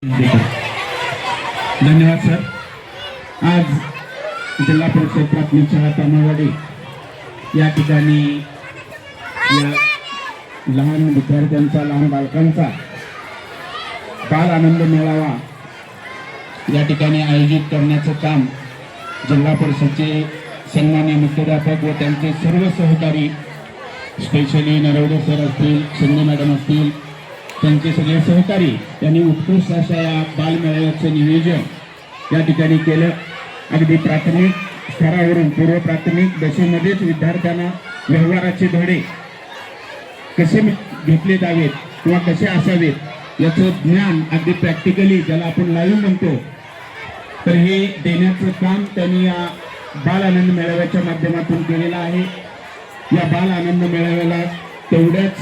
धन्यवाद सर। आज जिल्हा परिषद प्राथमिक शाळा तामळवाडी या ठिकाणी या लहान विद्यार्थ्यांचा लहान बालकांचा बाल आनंद मेळावा या ठिकाणी आयोजित करण्याचं काम जिल्हा परिषदचे सन्माननीय मुख्याध्यापक व त्यांचे सर्व सहकारी स्पेशली नरवडे सर असतील, शिंदे मॅडम असतील, त्यांचे सगळे सहकारी यांनी उत्कृष्ट अशा या बालमेळाव्याचं नियोजन या ठिकाणी केलं। अगदी प्राथमिक स्तरावरून पूर्व प्राथमिक दशेमध्येच विद्यार्थ्यांना व्यवहाराचे धडे कसे घेतले जावेत किंवा कसे असावेत याचं ज्ञान अगदी प्रॅक्टिकली ज्याला आपण लाईव्ह म्हणतो तर हे देण्याचं काम त्यांनी या बाल आनंद मेळाव्याच्या माध्यमातून केलेलं आहे। या बाल आनंद मेळाव्याला तेवढ्याच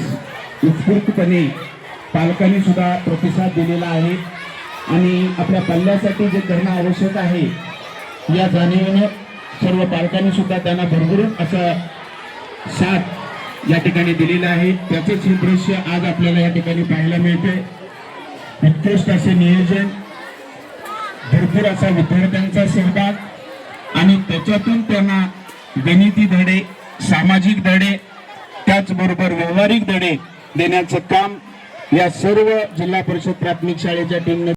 उत्स्फूर्तपणे पालकांनी सुद्धा प्रतिसाद दिलेला आहे आणि आपल्या पाल्यासाठी जे करणं आवश्यक आहे या जाणीवेनं सर्व पालकांनी सुद्धा त्यांना भरभरून असा साथ या ठिकाणी दिलेला आहे। त्याचंच हे दृश्य आज आपल्याला या ठिकाणी पाहायला मिळते। उत्कृष्ट असे नियोजन, भरपूर असा विद्यार्थ्यांचा सहभाग आणि त्याच्यातून त्यांना गणिती धडे, सामाजिक धडे, त्याचबरोबर व्यावहारिक धडे देण्याचं काम या सर्व जिल्हा परिषद प्राथमिक शाळेच्या टीमने